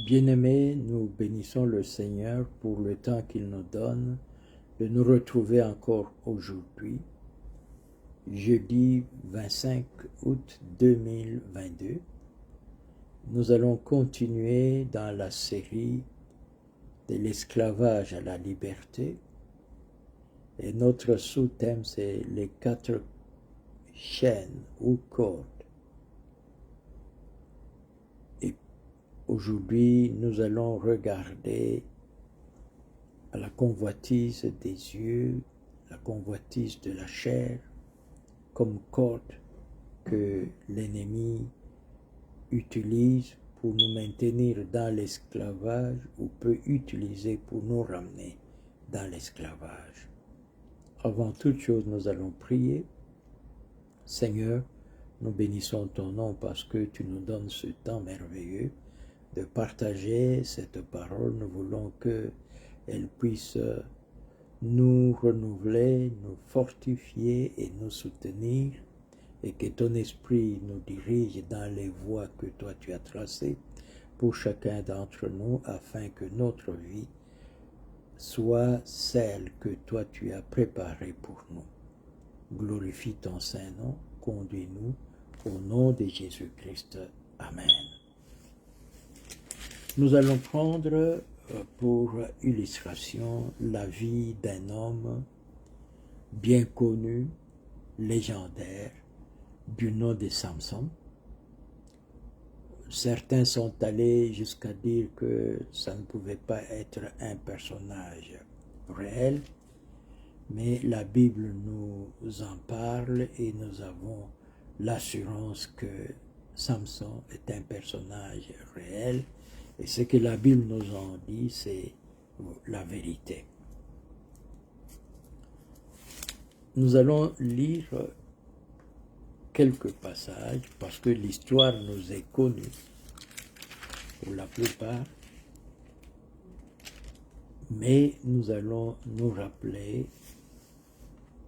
Bien-aimés, nous bénissons le Seigneur pour le temps qu'il nous donne de nous retrouver encore aujourd'hui, jeudi 25 août 2022. Nous allons continuer dans la série de l'esclavage à la liberté et notre sous-thème c'est les 4 chaînes ou cordes. Et aujourd'hui, nous allons regarder à la convoitise des yeux, la convoitise de la chair, comme corde que l'ennemi utilise pour nous maintenir dans l'esclavage ou peut utiliser pour nous ramener dans l'esclavage. Avant toute chose, nous allons prier. Seigneur, nous bénissons ton nom parce que tu nous donnes ce temps merveilleux de partager cette parole. Nous voulons qu'elle puisse nous renouveler, nous fortifier et nous soutenir, et que ton esprit nous dirige dans les voies que toi tu as tracées pour chacun d'entre nous, afin que notre vie soit celle que toi tu as préparée pour nous. Glorifie ton Saint-Nom, conduis-nous au nom de Jésus-Christ. Amen. Nous allons prendre pour illustration la vie d'un homme bien connu, légendaire, du nom de Samson. Certains sont allés jusqu'à dire que ça ne pouvait pas être un personnage réel, mais la Bible nous en parle et nous avons l'assurance que Samson est un personnage réel, et ce que la Bible nous en dit, c'est la vérité. Nous allons lire quelques passages parce que l'histoire nous est connue pour la plupart, mais nous allons nous rappeler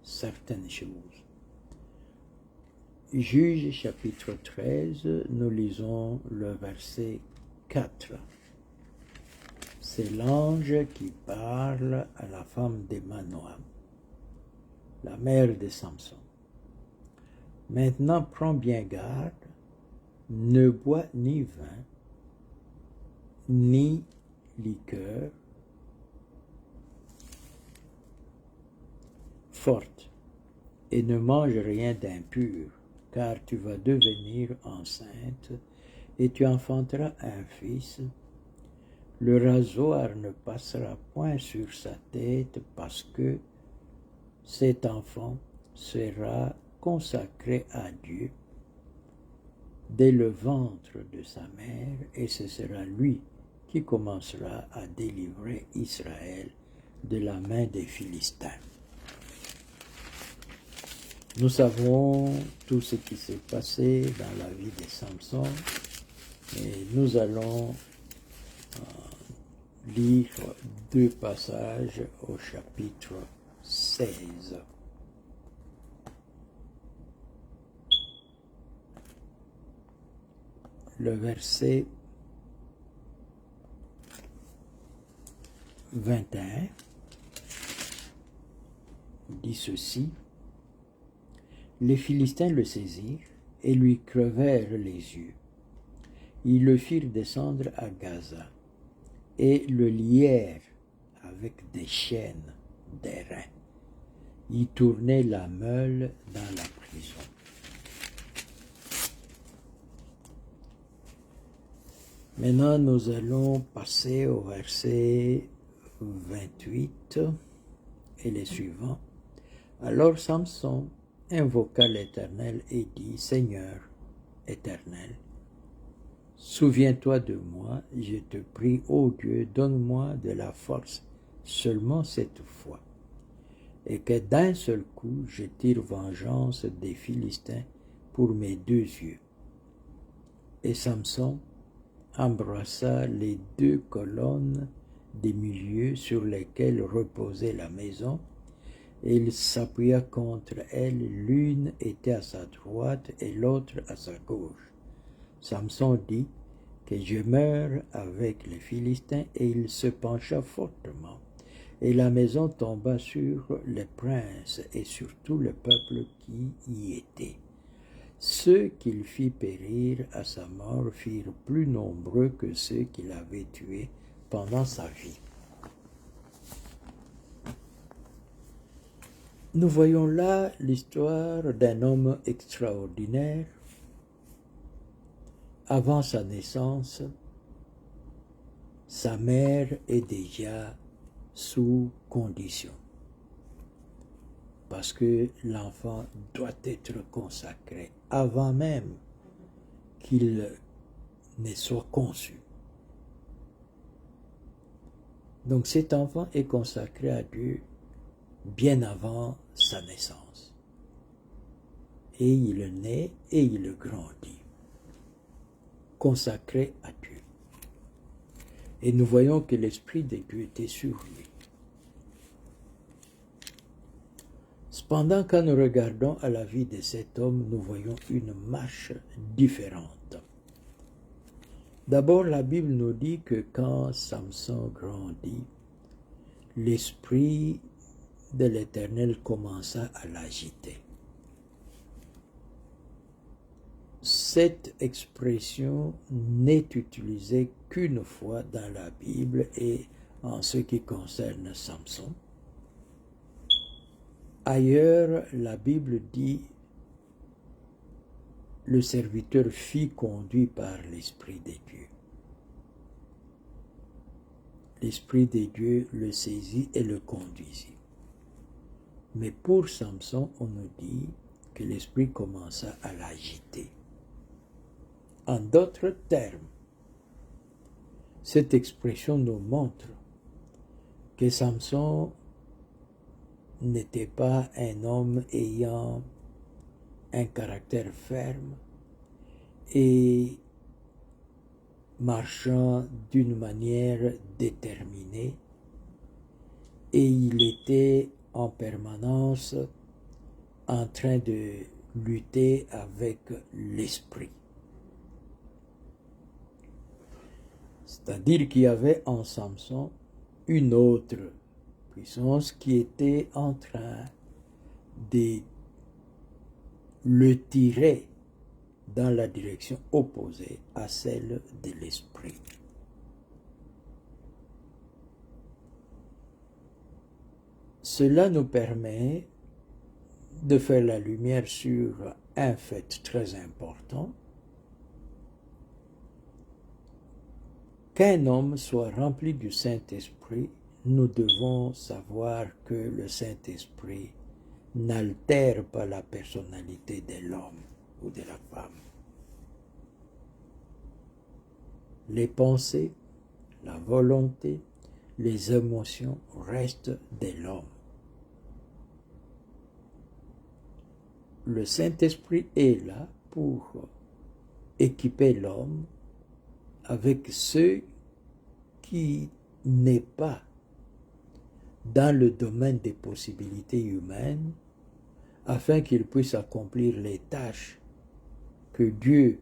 certaines choses. Juge chapitre 13, nous lisons le verset 4. C'est l'ange qui parle à la femme de Manoah, la mère de Samson. Maintenant, prends bien garde, ne bois ni vin, ni liqueur forte, et ne mange rien d'impur, car tu vas devenir enceinte, et tu enfanteras un fils. Le rasoir ne passera point sur sa tête, parce que cet enfant sera consacré à Dieu dès le ventre de sa mère, et ce sera lui qui commencera à délivrer Israël de la main des Philistins. Nous savons tout ce qui s'est passé dans la vie de Samson, et nous allons lire 2 passages au chapitre 16. Le verset 21 dit ceci: Les Philistins le saisirent et lui crevèrent les yeux. Ils le firent descendre à Gaza et le lièrent avec des chaînes d'airain. Ils tournaient la meule dans la prison. Maintenant, nous allons passer au verset 28 et les suivants. Alors Samson invoqua l'Éternel et dit: Seigneur éternel, souviens-toi de moi, je te prie, ô Dieu, donne-moi de la force seulement cette fois, et que d'un seul coup je tire vengeance des Philistins pour mes 2 yeux. Et Samson embrassa les 2 colonnes des milieux sur lesquelles reposait la maison, et il s'appuya contre elles, l'une était à sa droite et l'autre à sa gauche. Samson dit: que je meure avec les Philistins, et il se pencha fortement. Et la maison tomba sur les princes et sur tout le peuple qui y était. Ceux qu'il fit périr à sa mort furent plus nombreux que ceux qu'il avait tués pendant sa vie. Nous voyons là l'histoire d'un homme extraordinaire. Avant sa naissance, sa mère est déjà sous condition, parce que l'enfant doit être consacré avant même qu'il ne soit conçu. Donc cet enfant est consacré à Dieu bien avant sa naissance. Et il naît et il grandit, consacré à Dieu. Et nous voyons que l'Esprit de Dieu était sur lui. Cependant, quand nous regardons à la vie de cet homme, nous voyons une marche différente. D'abord, la Bible nous dit que quand Samson grandit, l'Esprit de l'Éternel commença à l'agiter. Cette expression n'est utilisée qu'une fois dans la Bible et en ce qui concerne Samson. Ailleurs, la Bible dit « Le serviteur fut conduit par l'Esprit de Dieu ». L'Esprit de Dieu le saisit et le conduisit. Mais pour Samson, on nous dit que l'Esprit commença à l'agiter. En d'autres termes, cette expression nous montre que Samson n'était pas un homme ayant un caractère ferme et marchant d'une manière déterminée, et il était en permanence en train de lutter avec l'esprit. C'est-à-dire qu'il y avait en Samson une autre puissance qui était en train de le tirer dans la direction opposée à celle de l'esprit. Cela nous permet de faire la lumière sur un fait très important: qu'un homme soit rempli du Saint-Esprit, nous devons savoir que le Saint-Esprit n'altère pas la personnalité de l'homme ou de la femme. Les pensées, la volonté, les émotions restent de l'homme. Le Saint-Esprit est là pour équiper l'homme avec ce qui n'est pas dans le domaine des possibilités humaines, afin qu'il puisse accomplir les tâches que Dieu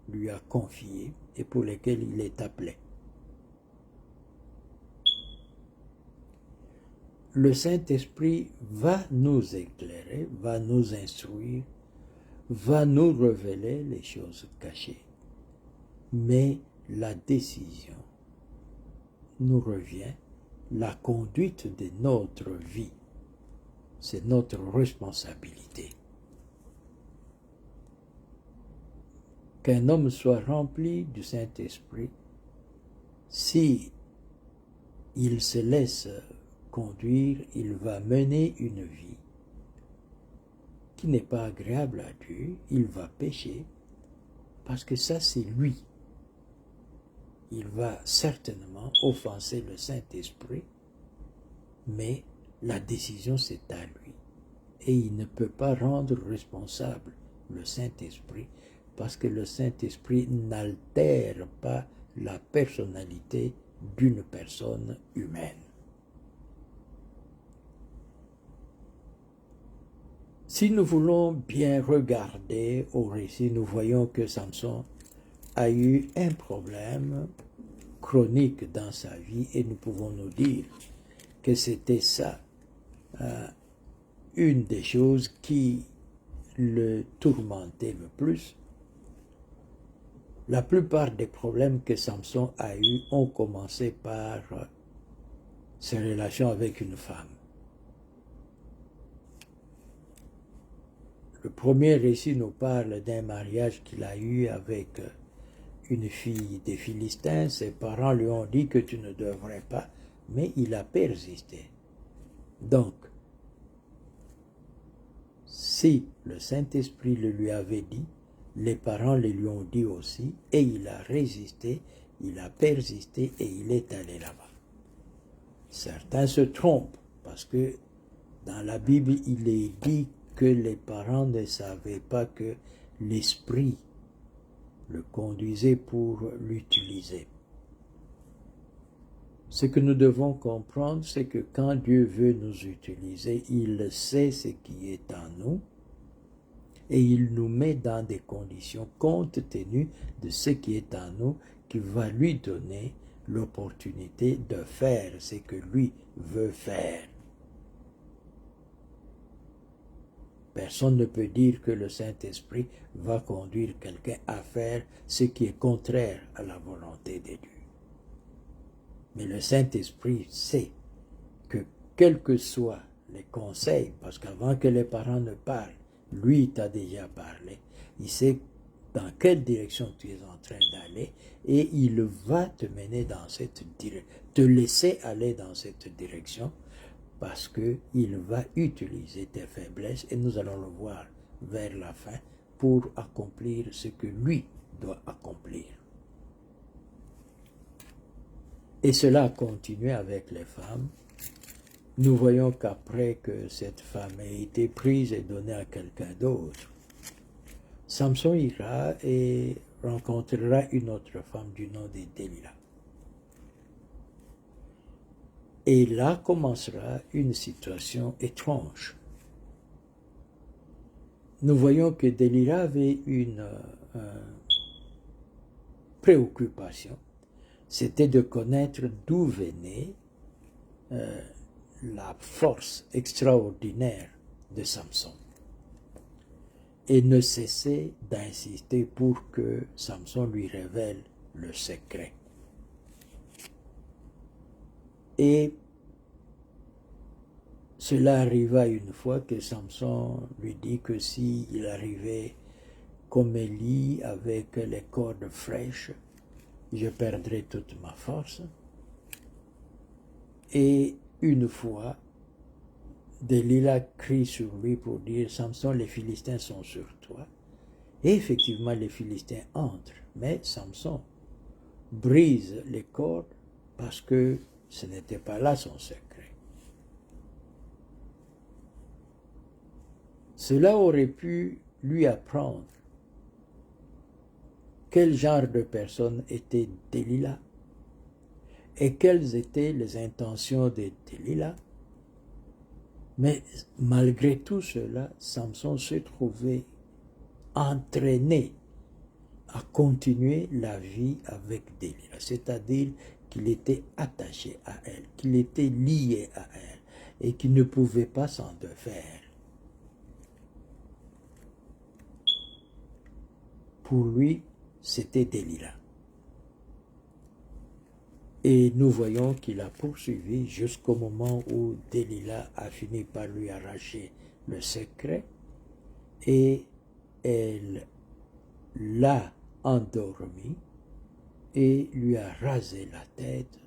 lui a confiées et pour lesquelles il est appelé. Le Saint-Esprit va nous éclairer, va nous instruire, va nous révéler les choses cachées. Mais la décision nous revient, la conduite de notre vie, c'est notre responsabilité. Qu'un homme soit rempli du Saint-Esprit, si il se laisse conduire, il va mener une vie qui n'est pas agréable à Dieu, il va pécher, parce que ça c'est lui. Il va certainement offenser le Saint-Esprit, mais la décision c'est à lui. Et il ne peut pas rendre responsable le Saint-Esprit, parce que le Saint-Esprit n'altère pas la personnalité d'une personne humaine. Si nous voulons bien regarder au récit, nous voyons que Samson a eu un problème chronique dans sa vie et nous pouvons nous dire que c'était ça, une des choses qui le tourmentait le plus. La plupart des problèmes que Samson a eus ont commencé par ses relations avec une femme. Le premier récit nous parle d'un mariage qu'il a eu avec une fille des Philistins. Ses parents lui ont dit que tu ne devrais pas, mais il a persisté. Donc, si le Saint-Esprit le lui avait dit, les parents le lui ont dit aussi, et il a résisté, il a persisté et il est allé là-bas. Certains se trompent parce que dans la Bible, il est dit que les parents ne savaient pas que l'Esprit le conduisait pour l'utiliser. Ce que nous devons comprendre, c'est que quand Dieu veut nous utiliser, il sait ce qui est en nous et il nous met dans des conditions compte tenu de ce qui est en nous qui va lui donner l'opportunité de faire ce que lui veut faire. Personne ne peut dire que le Saint-Esprit va conduire quelqu'un à faire ce qui est contraire à la volonté de Dieu. Mais le Saint-Esprit sait que quels que soient les conseils, parce qu'avant que les parents ne parlent, lui t'a déjà parlé, il sait dans quelle direction tu es en train d'aller et il va te mener dans cette direction, te laisser aller dans cette direction parce qu'il va utiliser tes faiblesses et nous allons le voir vers la fin pour accomplir ce que lui doit accomplir. Et cela a continué avec les femmes. Nous voyons qu'après que cette femme ait été prise et donnée à quelqu'un d'autre, Samson ira et rencontrera une autre femme du nom de Delilah. Et là commencera une situation étrange. Nous voyons que Delilah avait une préoccupation, c'était de connaître d'où venait la force extraordinaire de Samson. Et ne cessait d'insister pour que Samson lui révèle le secret. Et cela arriva une fois que Samson lui dit que s'il arrivait comme Élie avec les cordes fraîches, je perdrai toute ma force. Et une fois, Delilah crie sur lui pour dire « Samson, les Philistins sont sur toi ». Et effectivement, les Philistins entrent, mais Samson brise les cordes parce que ce n'était pas là son secret. Cela aurait pu lui apprendre quel genre de personne était Delilah et quelles étaient les intentions de Delilah. Mais malgré tout cela, Samson se trouvait entraîné à continuer la vie avec Delilah, c'est-à-dire qu'il était attaché à elle, qu'il était lié à elle et qu'il ne pouvait pas s'en défaire. Pour lui, c'était Delilah. Et nous voyons qu'il a poursuivi jusqu'au moment où Delilah a fini par lui arracher le secret et elle l'a endormi et lui a rasé la tête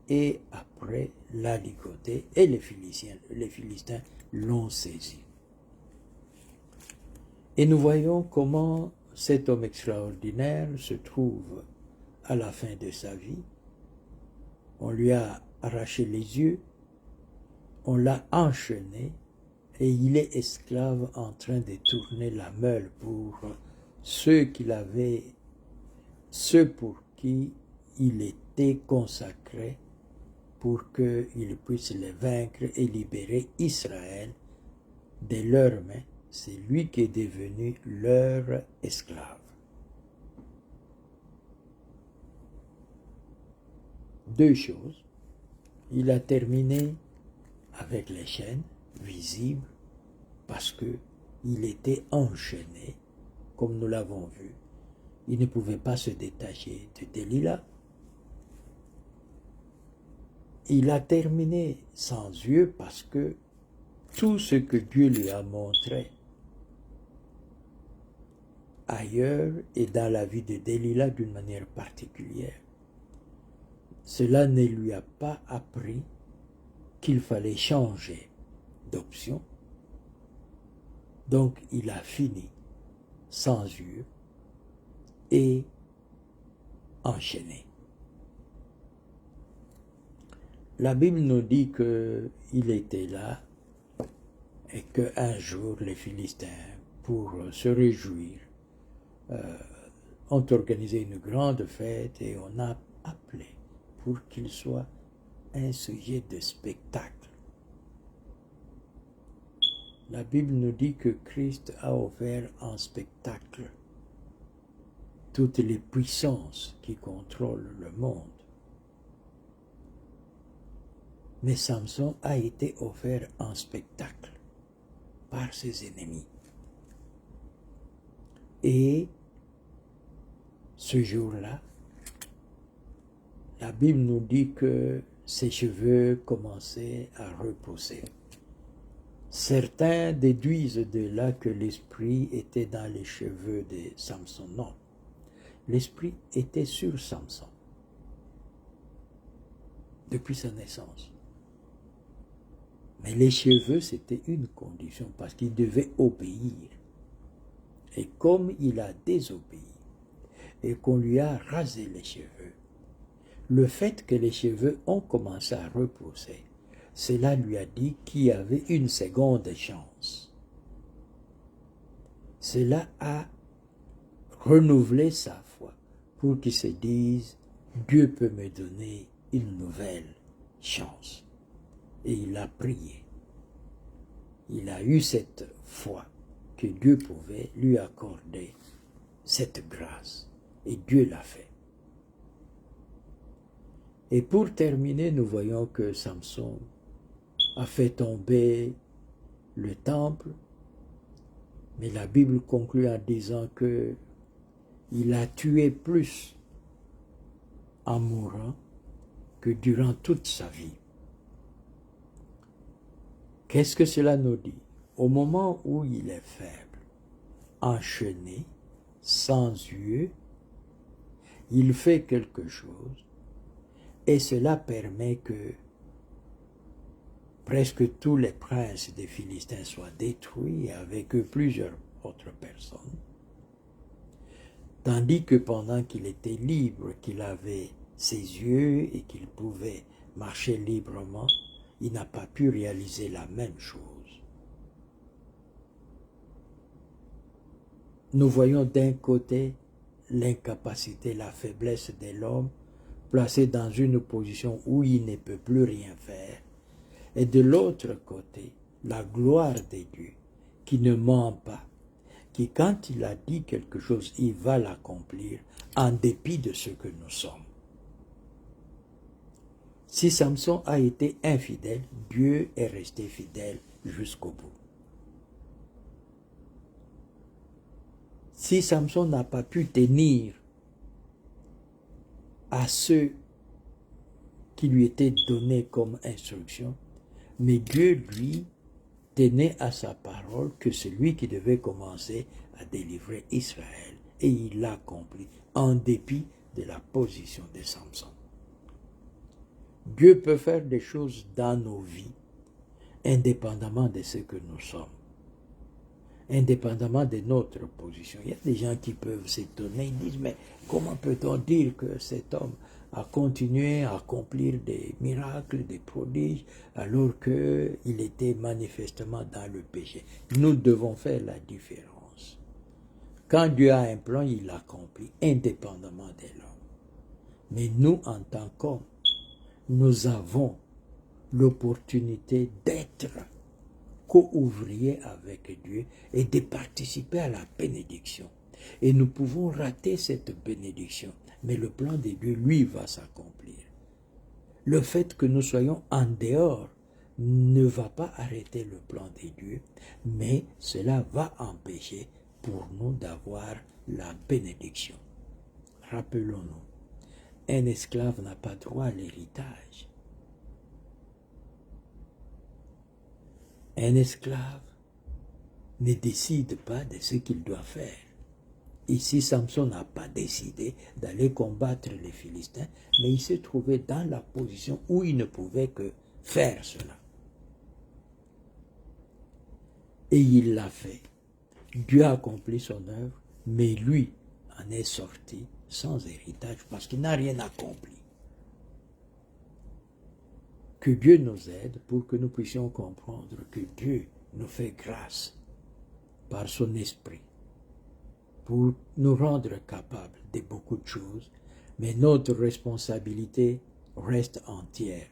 et après l'a ligoté et les Philistins l'ont saisi. Et nous voyons comment cet homme extraordinaire se trouve à la fin de sa vie. On lui a arraché les yeux, on l'a enchaîné et il est esclave en train de tourner la meule pour ceux pour qui il était consacré pour qu'ils puissent les vaincre et libérer Israël de leurs mains. C'est lui qui est devenu leur esclave. deux choses. Il a terminé avec les chaînes visibles parce qu'il était enchaîné, comme nous l'avons vu. Il ne pouvait pas se détacher de Delilah. Il a terminé sans yeux parce que tout ce que Dieu lui a montré ailleurs et dans la vie de Delilah d'une manière particulière, cela ne lui a pas appris qu'il fallait changer d'option. Donc il a fini sans yeux et enchaîné. La Bible nous dit qu'il était là et qu'un jour les Philistins, pour se réjouir, ont organisé une grande fête et on a appelé pour qu'il soit un sujet de spectacle. La Bible nous dit que Christ a offert en spectacle toutes les puissances qui contrôlent le monde. Mais Samson a été offert en spectacle par ses ennemis. Et ce jour-là, la Bible nous dit que ses cheveux commençaient à repousser. Certains déduisent de là que l'esprit était dans les cheveux de Samson. Non, l'esprit était sur Samson depuis sa naissance. Mais les cheveux, c'était une condition parce qu'il devait obéir. Et comme il a désobéi et qu'on lui a rasé les cheveux, le fait que les cheveux ont commencé à repousser, cela lui a dit qu'il y avait une seconde chance. Cela a renouvelé sa foi pour qu'il se dise « Dieu peut me donner une nouvelle chance ». Et il a prié. Il a eu cette foi que Dieu pouvait lui accorder cette grâce. Et Dieu l'a fait. Et pour terminer, nous voyons que Samson a fait tomber le temple, mais la Bible conclut en disant que il a tué plus en mourant que durant toute sa vie. Qu'est-ce que cela nous dit? Au moment où il est faible, enchaîné, sans yeux, il fait quelque chose et cela permet que presque tous les princes des Philistins soient détruits et avec eux plusieurs autres personnes. Tandis que pendant qu'il était libre, qu'il avait ses yeux et qu'il pouvait marcher librement, il n'a pas pu réaliser la même chose. Nous voyons d'un côté l'incapacité, la faiblesse de l'homme placé dans une position où il ne peut plus rien faire, et de l'autre côté la gloire de Dieu qui ne ment pas, qui quand il a dit quelque chose, il va l'accomplir en dépit de ce que nous sommes. Si Samson a été infidèle, Dieu est resté fidèle jusqu'au bout. Si Samson n'a pas pu tenir à ce qui lui était donné comme instruction, mais Dieu, lui, tenait à sa parole que celui qui devait commencer à délivrer Israël, et il l'a accompli en dépit de la position de Samson. Dieu peut faire des choses dans nos vies, indépendamment de ce que nous sommes, indépendamment de notre position. Il y a des gens qui peuvent s'étonner, ils disent, mais comment peut-on dire que cet homme a continué à accomplir des miracles, des prodiges, alors qu'il était manifestement dans le péché? Nous devons faire la différence. Quand Dieu a un plan, il l'accomplit, indépendamment de l'homme. Mais nous, en tant qu'hommes, nous avons l'opportunité d'être co-ouvriers avec Dieu et de participer à la bénédiction. Et nous pouvons rater cette bénédiction, mais le plan de Dieu, lui, va s'accomplir. Le fait que nous soyons en dehors ne va pas arrêter le plan de Dieu, mais cela va empêcher pour nous d'avoir la bénédiction. Rappelons-nous, un esclave n'a pas droit à l'héritage. Un esclave ne décide pas de ce qu'il doit faire. Ici, Samson n'a pas décidé d'aller combattre les Philistins, mais il s'est trouvé dans la position où il ne pouvait que faire cela. Et il l'a fait. Dieu a accompli son œuvre, mais lui en est sorti sans héritage parce qu'il n'a rien accompli. Que Dieu nous aide pour que nous puissions comprendre que Dieu nous fait grâce par son esprit pour nous rendre capables de beaucoup de choses, mais notre responsabilité reste entière.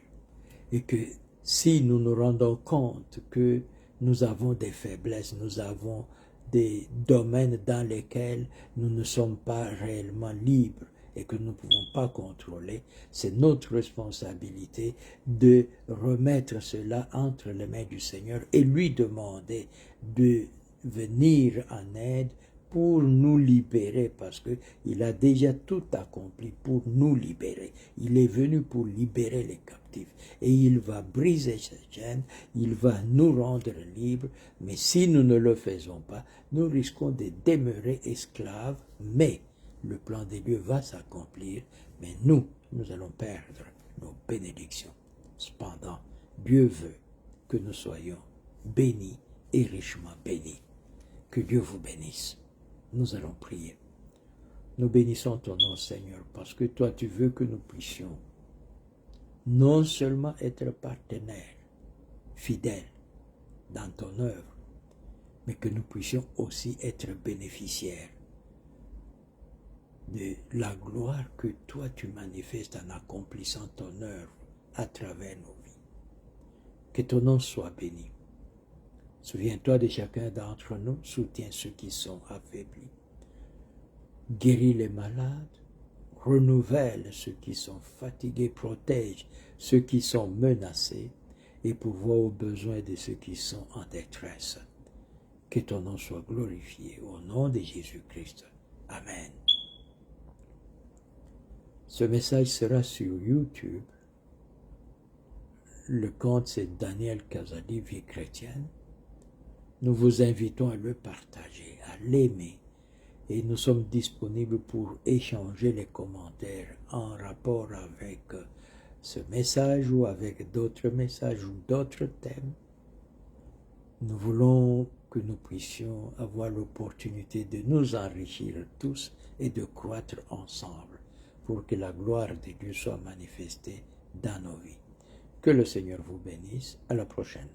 Et que si nous nous rendons compte que nous avons des faiblesses, nous avons des domaines dans lesquels nous ne sommes pas réellement libres et que nous ne pouvons pas contrôler, c'est notre responsabilité de remettre cela entre les mains du Seigneur et lui demander de venir en aide pour nous libérer, parce qu'il a déjà tout accompli pour nous libérer. Il est venu pour libérer les captifs et il va briser ces chaînes, il va nous rendre libres, mais si nous ne le faisons pas, nous risquons de demeurer esclaves, mais le plan de Dieu va s'accomplir, mais nous allons perdre nos bénédictions. Cependant, Dieu veut que nous soyons bénis et richement bénis. Que Dieu vous bénisse. Nous allons prier. Nous bénissons ton nom, Seigneur, parce que toi, tu veux que nous puissions non seulement être partenaires, fidèles dans ton œuvre, mais que nous puissions aussi être bénéficiaires de la gloire que toi, tu manifestes en accomplissant ton œuvre à travers nos vies. Que ton nom soit béni. Souviens-toi de chacun d'entre nous, soutiens ceux qui sont affaiblis. Guéris les malades, renouvelle ceux qui sont fatigués, protège ceux qui sont menacés et pourvois aux besoins de ceux qui sont en détresse. Que ton nom soit glorifié au nom de Jésus-Christ. Amen. Ce message sera sur YouTube. Le compte c'est Daniel Kazadi, Vie chrétienne. Nous vous invitons à le partager, à l'aimer. Et nous sommes disponibles pour échanger les commentaires en rapport avec ce message ou avec d'autres messages ou d'autres thèmes. Nous voulons que nous puissions avoir l'opportunité de nous enrichir tous et de croître ensemble pour que la gloire de Dieu soit manifestée dans nos vies. Que le Seigneur vous bénisse. À la prochaine.